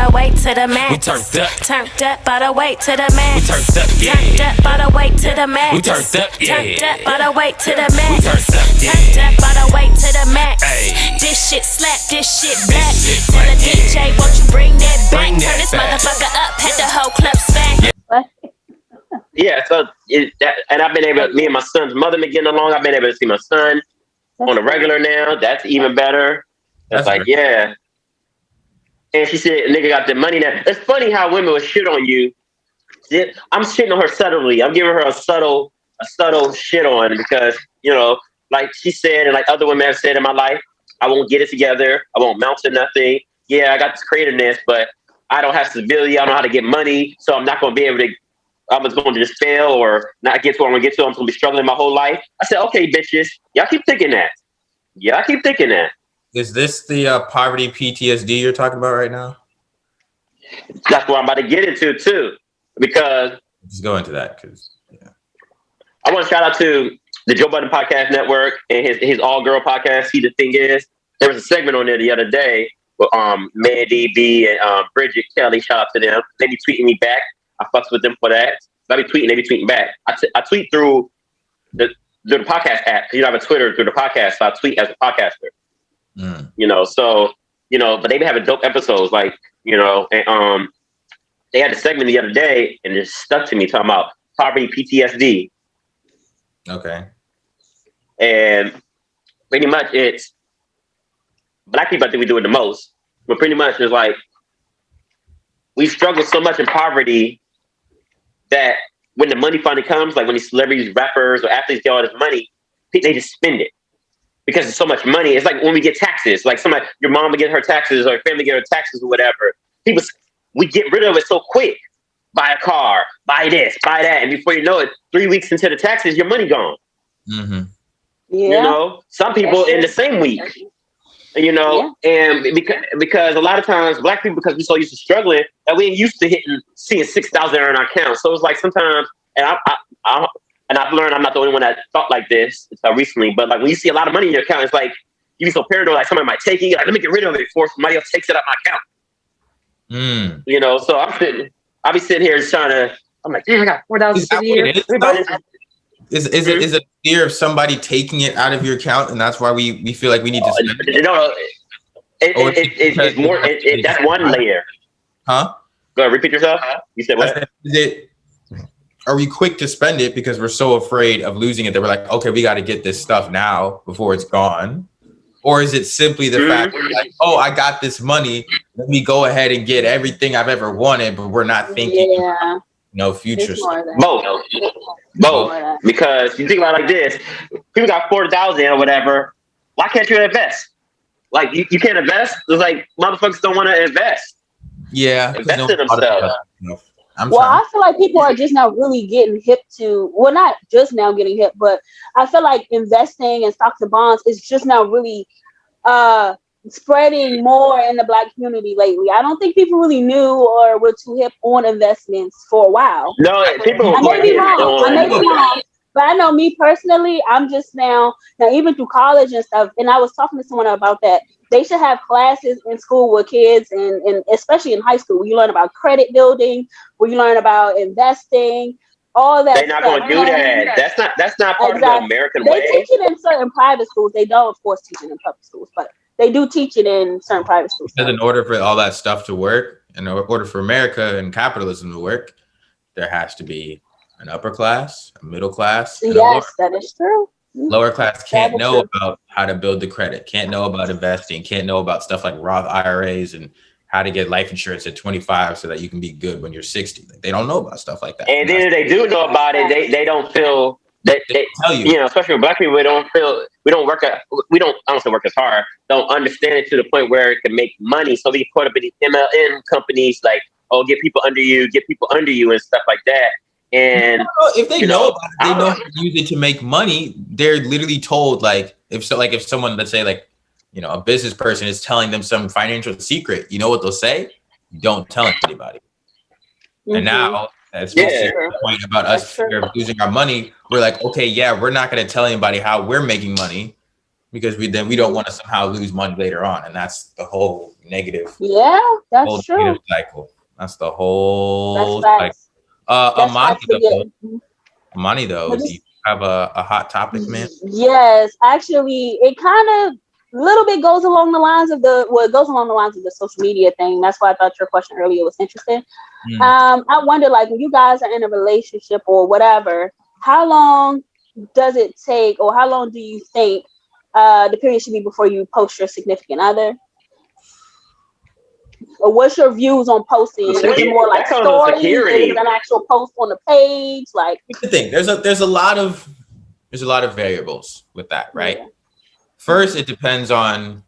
the way to the max. We Turned up by the way to the max. We turned up, yeah. Turned up by the way to the max. We turned up, yeah. Turned up by the way to the max. We turned up, yeah. Turned up by the way to the max. Ay. This shit slap, this shit black. shit Tell the black, DJ, won't you bring that back? Bring Turn that this back. motherfucker up, had the whole club spank. Yeah, so and I've been able. Me and my son's mother been getting along. I've been able to see my son on a regular now. That's even better. That's like, yeah. And she said, "Nigga got the money now." It's funny how women will shit on you. I'm shitting on her subtly. I'm giving her a subtle shit on because like she said, and like other women have said in my life, I won't get it together. I won't mount to nothing. Yeah, I got this creativeness, but I don't have stability. I don't know how to get money, so I'm not going to be able to. I'm just going to just fail or not get to where I'm going to get to. I'm going to be struggling my whole life. I said, okay, bitches, y'all keep thinking that. Y'all keep thinking that. Is this the poverty PTSD you're talking about right now? That's what I'm about to get into too, because Just go into that because I want to shout out to the Joe Budden Podcast Network and his all girl podcast. See, the thing is, there was a segment on there the other day with Mandy B and Bridget Kelly. Shout out to them. They be tweeting me back. I fucks with them for that. I be tweeting, they be tweeting back. I tweet through the podcast app. You have a Twitter through the podcast, so I tweet as a podcaster. But they be having dope episodes, like, and they had a segment the other day and it stuck to me talking about poverty PTSD. okay. And pretty much it's Black people, I think we do it the most, but pretty much it's like we struggle so much in poverty that when the money finally comes, like when these celebrities, rappers, or athletes get all this money, they just spend it because it's so much money. It's like when we get taxes, like your mom will get her taxes or your family get her taxes or whatever. We get rid of it so quick. Buy a car, buy this, buy that, and before you know it, 3 weeks into the taxes, your money gone. Mm-hmm. Yeah. Some people in the same week. And because a lot of times Black people, because we're so used to struggling, that we ain't used to seeing 6,000 in our account. So it's like sometimes, and I've learned I'm not the only one that thought like this recently. But like when you see a lot of money in your account, it's like you be so paranoid, like somebody might take it. Like, let me get rid of it before somebody else takes it out my account. So I'll be sitting here just trying to. I'm like, damn, I got 4,000 a year. Is it fear of somebody taking it out of your account, and that's why we feel like we need to spend it? No, it's more. That's one layer. Huh? Go ahead, repeat yourself. You said what? Are we quick to spend it because we're so afraid of losing it that we're like, okay, we got to get this stuff now before it's gone? Or is it simply the fact that, like, oh, I got this money, let me go ahead and get everything I've ever wanted, but we're not thinking future stuff. Both. Because you think about it like this, people got 4,000 or whatever. Why can't you invest? Like you can't invest? It's like motherfuckers don't want to invest. Yeah. Invest in themselves. I feel like people are just now really getting hip to, well, not just now getting hip, but I feel like investing in stocks and bonds is just now really spreading more in the Black community lately. I don't think people really knew or were too hip on investments for a while. No, people. I may be wrong. But I know me personally, I'm just now even through college and stuff, and I was talking to someone about that. They should have classes in school with kids, and especially in high school, where you learn about credit building, where you learn about investing, all that. They're not going to do that. That's not part of the American way. They teach it in certain private schools. They don't, of course, teach it in public schools, but they do teach it in certain private schools. Because in order for all that stuff to work, in order for America and capitalism to work, there has to be an upper class, a middle class. Yes, that is true. Lower class can't know about how to build the credit, can't know about investing, can't know about stuff like Roth IRAs and how to get life insurance at 25 so that you can be good when you're 60. Like, they don't know about stuff like that. And then if they do know about it, they don't feel that they tell you. Especially with Black people, we don't work as hard, don't understand it to the point where it can make money. So we put up in these MLM companies like, oh, get people under you and stuff like that. And if they know about it, they know how to use it to make money. They're literally told, like, if someone, let's say, like, a business person is telling them some financial secret, you know what they'll say? Don't tell anybody. Mm-hmm. And now, that's the point about us fear of losing our money. We're like, okay, yeah, we're not going to tell anybody how we're making money, because we don't want to somehow lose money later on, and that's the whole negative. Yeah, that's Whole true. negative cycle. That's the whole That's cycle. facts. That's Amani facts to though, get. Amani though, But do you just have a hot topic, man? yes, actually, it kind of little bit goes along the lines of it goes along the lines of the social media thing. That's why I thought your question earlier was interesting. Mm. I wonder, like, when you guys are in a relationship or whatever, how long does it take, or how long do you think the period should be before you post your significant other? Or what's your views on posting? Is it more like That comes with stories? Is security. it an actual post on the page? Like, Here's the thing. There's a lot of variables with that, right? yeah. First, it depends on,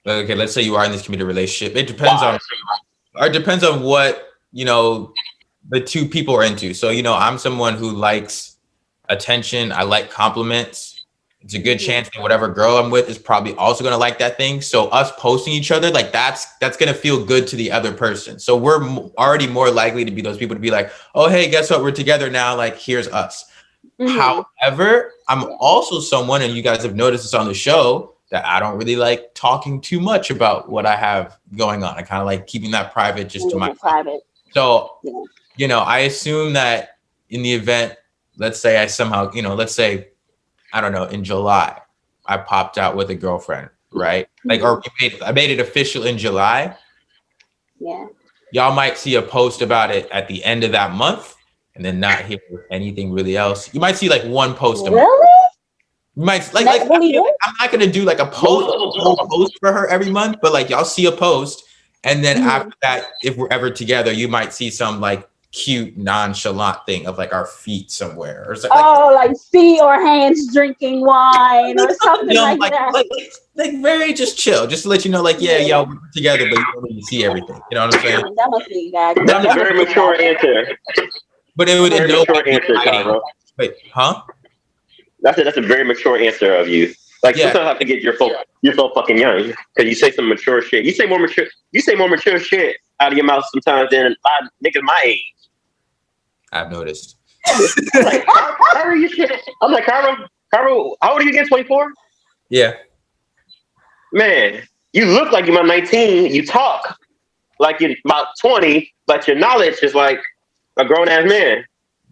okay, let's say you are in this committed relationship. It depends on what, the two people are into. So, I'm someone who likes attention. I like compliments. It's a good chance that whatever girl I'm with is probably also going to like that thing. So us posting each other, like that's going to feel good to the other person. So we're already more likely to be those people to be like, oh, hey, guess what? We're together now. Like, here's us. However, I'm also someone, and you guys have noticed this on the show, that I don't really like talking too much about what I have going on. I kind of like keeping that private just to myself. Private. So, I assume that in the event, let's say I somehow, let's say, I don't know, in July, I popped out with a girlfriend, right? Like, or I made it official in July. Yeah. Y'all might see a post about it at the end of that month, and then not hear anything really else. You might see like one post a month. Really? You might I'm not gonna do like a whole post for her every month, but like y'all see a post, and then after that, if we're ever together, you might see some like cute nonchalant thing of like our feet somewhere or something. Like feet or hands drinking wine or something like that. Like very just chill, just to let you know, like, y'all we're together, but you don't really see everything. You know what I'm saying? That must be that. That's a very mature answer. But it would Very mature answer, Cairo. Wait, huh? That's a very mature answer of you. Like, sometimes I have to get you're so fucking young because you say some mature shit. You say more mature shit out of your mouth sometimes than a lot of niggas my age. I've noticed. Like, Cairo, you shit. I'm like, Cairo, how old are you again? 24? Yeah. Man, you look like you're about 19. You talk like you're about 20, but your knowledge is like a grown ass man.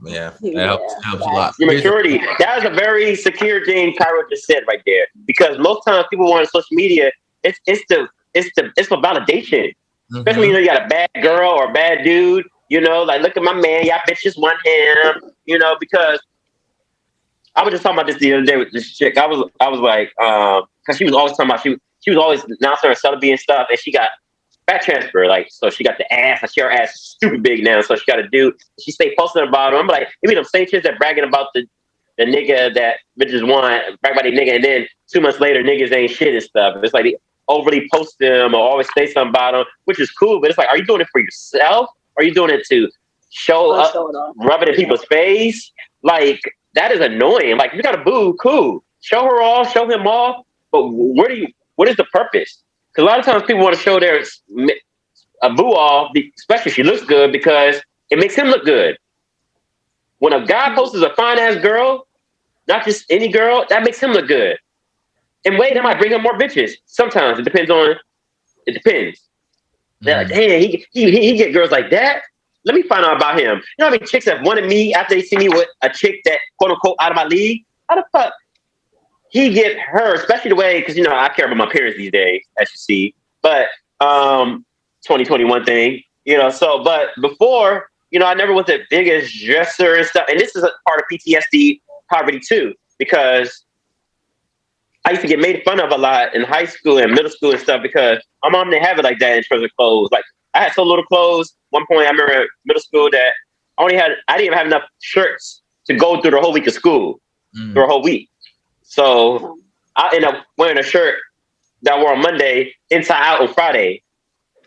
Yeah, that helps a lot. Your maturity. That is a very secure thing Cairo just said right there. Because most times people want on social media, it's for validation. Especially when you got a bad girl or a bad dude. Like, look at my man, y'all bitches want him. Because I was just talking about this the other day with this chick. I was like, because she was always talking about she was always announcing her celibacy and stuff, and she got fat transfer, like, so she got the ass, like, her ass is stupid big now, so she got to do, she stay posting about it. I'm like, you mean them same chicks that bragging about the nigga that bitches want, brag about the nigga, and then 2 months later, niggas ain't shit and stuff. It's like they overly post them or always say something about them, which is cool, but it's like, are you doing it for yourself? Or are you doing it to show up, rub it in people's face? Like, that is annoying. Like, you got a boo, cool. Show her off, show him off, but what is the purpose? Because a lot of times people want to show their a boo off, especially if she looks good, because it makes him look good. When a guy posts a fine ass girl, not just any girl, that makes him look good. And wait, that might bring him more bitches. Sometimes it depends. They're like, damn, he get girls like that. Let me find out about him. You know how many chicks have wanted me after they see me with a chick that quote unquote out of my league? How the fuck he get her? Especially the way, because I care about my parents these days, as you see. But 2021 thing, So, but before, I never was the biggest dresser and stuff. And this is a part of PTSD poverty too, because I used to get made fun of a lot in high school and middle school and stuff because my mom didn't have it like that in terms of clothes. Like, I had so little clothes. One point, I remember middle school that I didn't even have enough shirts to go through the whole week of school, through a whole week. So I ended up wearing a shirt that I wore on Monday, inside out on Friday.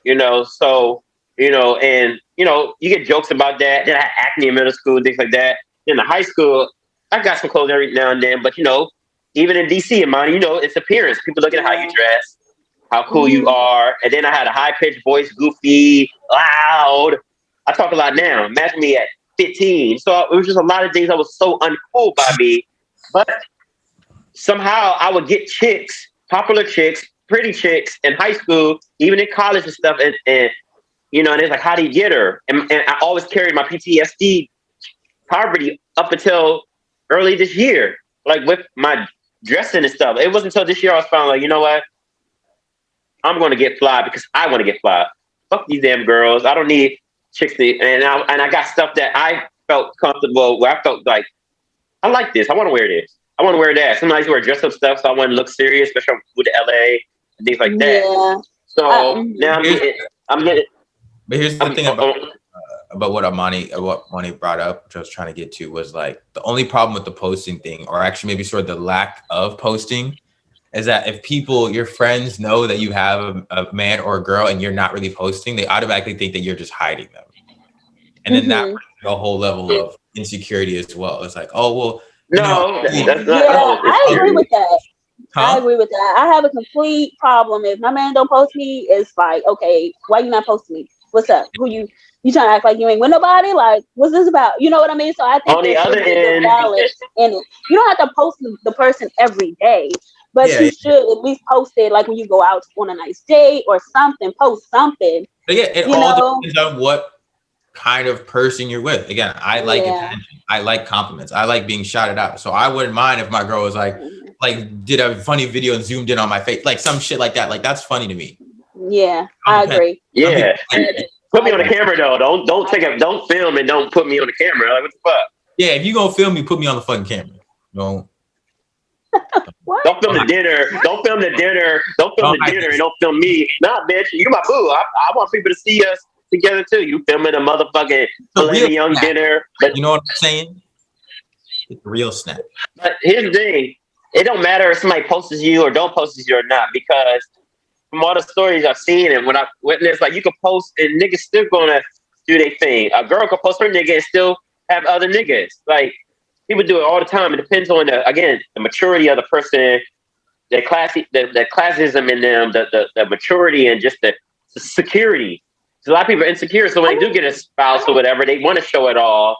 So, and, you get jokes about that. Then I had acne in middle school, things like that. In the high school, I got some clothes every now and then, but, even in DC, in mine, it's appearance. People look at how you dress, how cool you are. And then I had a high-pitched voice, goofy, loud. I talk a lot now. Imagine me at 15. So it was just a lot of things that was so uncool by me. But somehow I would get chicks, popular chicks, pretty chicks in high school, even in college and stuff. And you know, and it's like, how do you get her? And I always carried my PTSD poverty up until early this year, like with my dressing and stuff. It wasn't until this year I was finally like, you know what? I'm going to get fly because I want to get fly. Fuck these damn girls. I don't need chicks to, and I got stuff that I felt comfortable where I felt like, I like this. I want to wear this. I want to wear that. Sometimes you wear dress up stuff, so I want to look serious, especially with the LA and things like that. Yeah. So now I'm getting. But here's the thing about what Amani brought up, which I was trying to get to, was like the only problem with the posting thing, or actually maybe sort of the lack of posting, is that if people, your friends, know that you have a man or a girl and you're not really posting, they automatically think that you're just hiding them, and then that brings a whole level of insecurity as well. It's like, oh well, that's not. I agree with that. Huh? I agree with that. I have a complete problem. If my man don't post me, it's like, okay, why you not posting me? What's up? Who you trying to act like you ain't with nobody? Like, what's this about? You know what I mean? So I think on the other end, balance in it. You don't have to post the person every day, but you should at least post it like when you go out on a nice date or something. Post something. But yeah, it all depends on what kind of person you're with. Again, I like attention. I like compliments. I like being shouted out. So I wouldn't mind if my girl was like did a funny video and zoomed in on my face, like some shit like that. Like that's funny to me. Yeah, I agree. Yeah. Put me on the camera though. Don't film and don't put me on the camera. Like what the fuck? Yeah, if you gonna film me, put me on the fucking camera. Don't film the dinner. Don't film the dinner. Don't film the dinner and don't film me. Nah, bitch, you my boo. I want people to see us together too. You filming a motherfucking young dinner. But you know what I'm saying? It's a real snap. But here's the thing. It don't matter if somebody posts you or don't post you or not, because from all the stories I've seen and when I witnessed, like you can post and niggas still gonna do their thing. A girl can post her nigga and still have other niggas. Like people do it all the time. It depends on the maturity of the person, the classism in them, the maturity and just the security. So a lot of people are insecure, so when they do get a spouse or whatever, they want to show it all.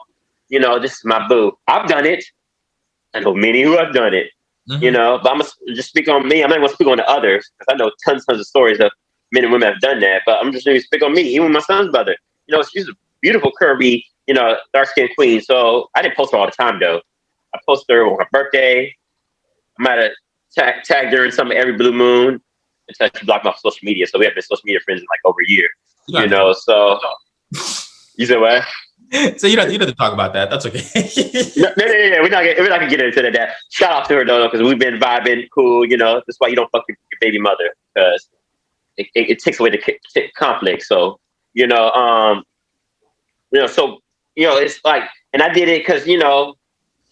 You know, this is my boo. I've done it. I know many who have done it. Mm-hmm. You know, but I'm gonna just speak on me. I'm not gonna speak on the others because I know tons of stories of men and women have done that. But I'm just gonna speak on me. Even my son's mother, you know, she's a beautiful, curvy, you know, dark skinned queen. So I didn't post her all the time though. I posted her on her birthday. I might have tagged her in some every blue moon until she blocked my social media. So we have been social media friends in like over a year. You know, so you said what? So you don't have to talk about that. That's okay. No. We're not gonna get into that. Shout out to her though, because we've been vibing, cool. You know, that's why you don't fuck with your baby mother, because it takes away the conflict. So you know, so you know, it's like, and I did it because you know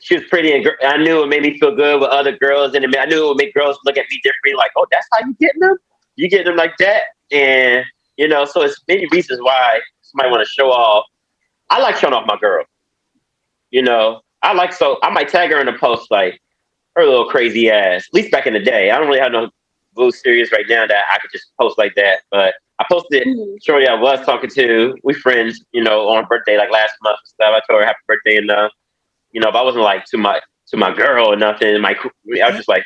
she was pretty, and I knew it made me feel good with other girls, and I knew it would make girls look at me differently. Like, oh, that's how you getting them? You get them like that, and you know, so it's many reasons why somebody want to show off. I like showing off my girl. You know, I might tag her in a post like her little crazy ass. At least back in the day. I don't really have no boo serious right now that I could just post like that. But I posted shorty I was talking to. We friends, you know, on her birthday like last month and stuff. I told her happy birthday and you know, but I wasn't like to my girl or nothing. I was just like,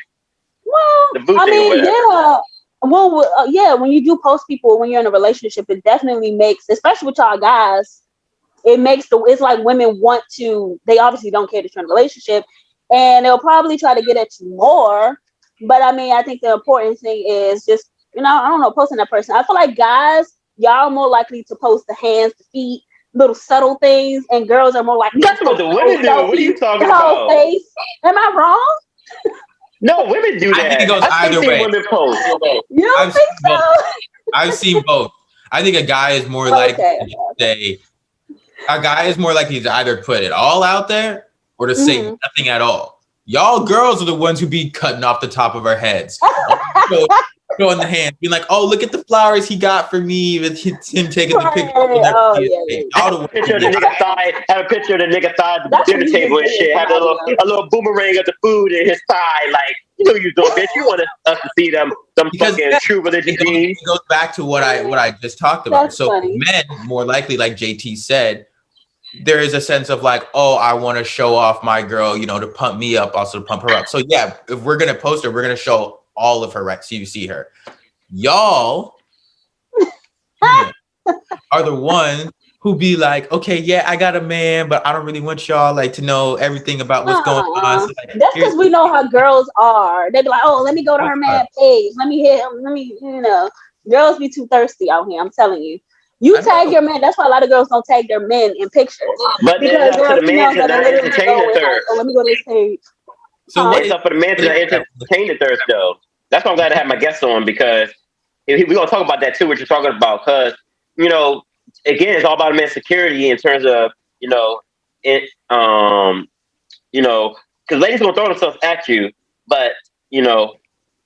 well, the boo thing or whatever. Yeah. Well, yeah, when you do post people when you're in a relationship, it definitely makes, especially with y'all guys, it makes it's like women want to, they obviously don't care that you're in a relationship and they'll probably try to get at you more. But I mean, I think the important thing is just, you know, I don't know, posting that person. I feel like guys, y'all are more likely to post the hands, the feet, little subtle things, and girls are more likely. That's what the women do. What are you talking about? Face. Am I wrong? No, women do that. I think it goes either way. Women post. You don't think so? I've seen both. I think a guy is more likely to say, a guy is more likely to either put it all out there or to say nothing at all. Y'all girls are the ones who be cutting off the top of our heads. Showing the hand, being like, oh, look at the flowers he got for me with him taking the picture. Have a picture of the nigga thigh, at the dinner table and shit. Have a little boomerang of the food in his thigh. Like, you know you doing, bitch. You want us to see them fucking true religious beings. It goes back to what I just talked about. That's so funny. Men, more likely, like JT said, there is a sense of like, oh, I want to show off my girl, you know, to pump me up, also to pump her up. So yeah, if we're gonna post her, we're gonna show all of her, right? So you see her. Y'all are the ones who be like, okay, yeah, I got a man, but I don't really want y'all like to know everything about what's going on. So, like, That's because we know how girls are. They be like, oh, let me go to her man page. Let me hit him. Let me, you know, girls be too thirsty out here. I'm telling you. You tag your man. That's why a lot of girls don't tag their men in pictures. But Because it's up to the man to not entertain the like, thirst. oh, let me go to this page. So It's up for the man to not entertain the thirst, though. That's why I'm glad to have my guests on, because we're gonna talk about that too. What you're talking about, because you know, again, it's all about men's security in terms of you know, because ladies gonna throw themselves at you, but you know,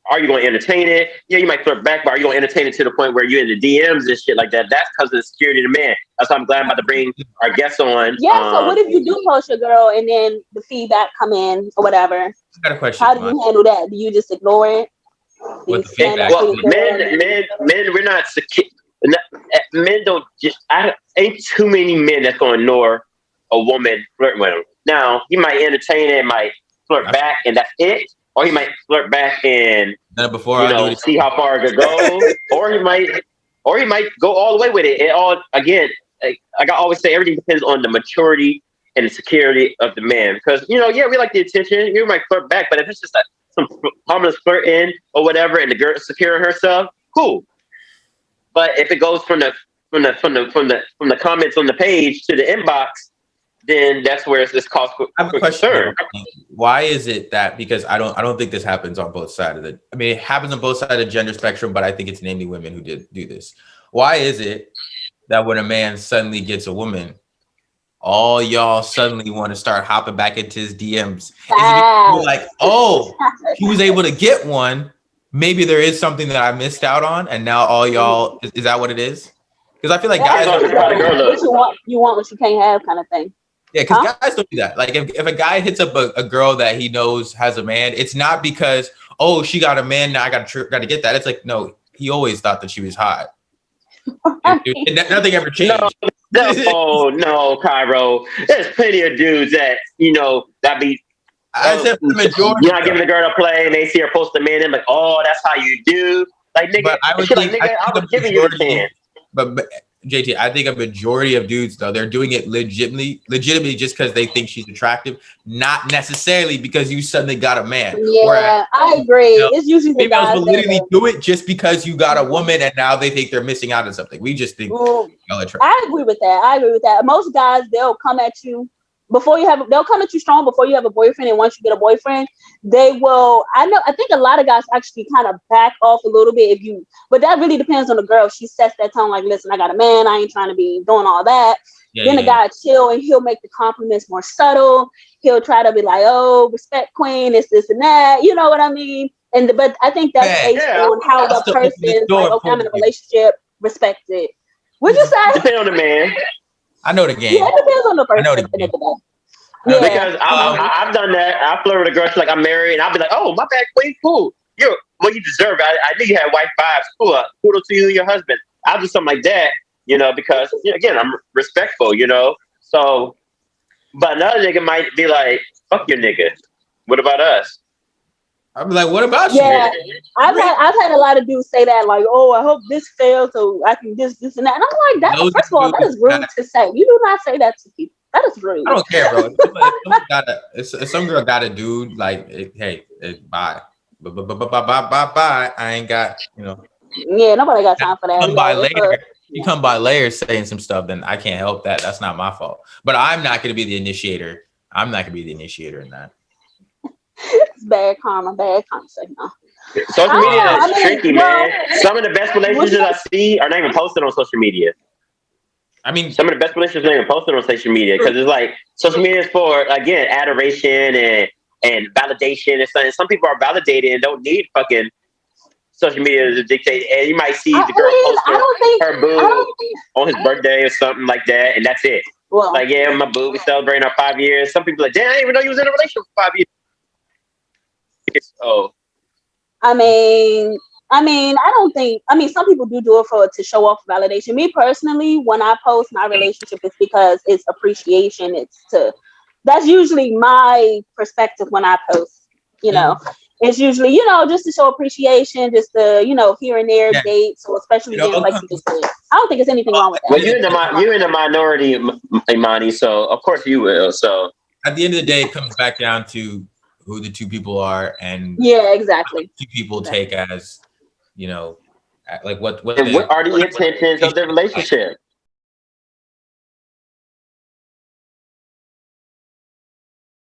are you going to entertain it? Yeah, you might flirt back, but are you going to entertain it to the point where you're in the DMs and shit like that? That's because of the security of the man. That's why I'm glad I'm about to bring our guests on. Yeah, so what if you do post your girl and then the feedback come in or whatever? I got a question. How do you handle that? Do you just ignore it? With the feedback? Well, men, we're not secure. Men don't just. Ain't too many men that's going to ignore a woman flirting with them. Now, he might entertain it, might flirt back, and that's it. Or he might flirt back and see how far it could go. or he might go all the way with it. It all again, like I always say, everything depends on the maturity and the security of the man. Because we like the attention. You might flirt back, but if it's just some harmless flirting or whatever, and the girl securing herself, cool. But if it goes from the comments on the page to the inbox, then that's where it's cause for concern. Why is it that? Because I don't think this happens on both sides of it. I mean, it happens on both sides of the gender spectrum, but I think it's namely women who do this. Why is it that when a man suddenly gets a woman, all y'all suddenly want to start hopping back into his DMs? Is it because you're like, oh, he was able to get one. Maybe there is something that I missed out on, and now all y'all is that what it is? Because I feel like guys you want what you can't have kind of thing. Yeah, because guys don't do that. Like if a guy hits up a girl that he knows has a man, it's not because, oh, she got a man, now I got to get that. It's like, no, he always thought that she was hot. Nothing ever changed. No, Cairo. There's plenty of dudes that that be. I said the majority. You're not giving the girl a play, and they see her post a man, and like, oh, that's how you do. Like nigga, I was giving you the chance. But JT, I think a majority of dudes, though, they're doing it legitimately just because they think she's attractive, not necessarily because you suddenly got a man. Yeah, I agree. It's usually the guys will literally do it just because you got a woman, and now they think they're missing out on something. We just think I agree with that. Most guys, they'll come at you they'll come at you strong before you have a boyfriend, and once you get a boyfriend, they will. I think a lot of guys actually kind of back off a little bit but that really depends on the girl. She sets that tone like, listen, I got a man, I ain't trying to be doing all that. Then the guy chill, and he'll make the compliments more subtle. He'll try to be like, oh, respect queen, this and that. You know what I mean? But I think that's based on how the person, like, okay, I'm in a relationship, respect it. Would you say? Depend on the man. I know the game. Yeah, it depends on the person. I know the game. Because I've done that. I flirt with a girl, she's like, I'm married, and I'll be like, oh, my bad, queen, cool. You deserve it. I knew you had wife vibes. Cool. Kudos to you and your husband. I'll do something like that, because again, I'm respectful, So, but another nigga might be like, fuck your nigga. What about us? I'd be like, what about you? Yeah, I've had a lot of dudes say that, like, oh, I hope this fails so I can this and that. And I'm like, first of all, that is rude to say. You do not say that to people. That is rude. I don't care, bro. If some girl got a dude, like, hey, bye. Bye. I ain't got, Yeah, nobody got time for that. You come by later saying some stuff, then I can't help that. That's not my fault. But I'm not going to be the initiator. I'm not going to be the initiator in that. It's bad karma. Signal. Social media is tricky, man. Some of the best relationships I see are not even posted on social media. I mean, some of the best relationships are not even posted on social media because it's like social media is for, again, adoration and validation and stuff. And some people are validated and don't need fucking social media to dictate. And you might see the girl post her boo on his birthday or something like that, and that's it. Well, like, yeah, my boo, we celebrating our 5 years. Some people are like, damn, I didn't even know you was in a relationship for 5 years. Oh, I mean, I mean, I don't think. I mean, some people do it to show off validation. Me personally, when I post my relationship, it's because it's appreciation. That's usually my perspective when I post. You know, it's usually just to show appreciation, just to here and there dates, or especially dates like you just did. I don't think there's anything wrong with that. Well, you're in the minority, Imani. So of course you will. So at the end of the day, it comes back down to who the two people are, and exactly. Two people take as like what are the intentions of the relationship?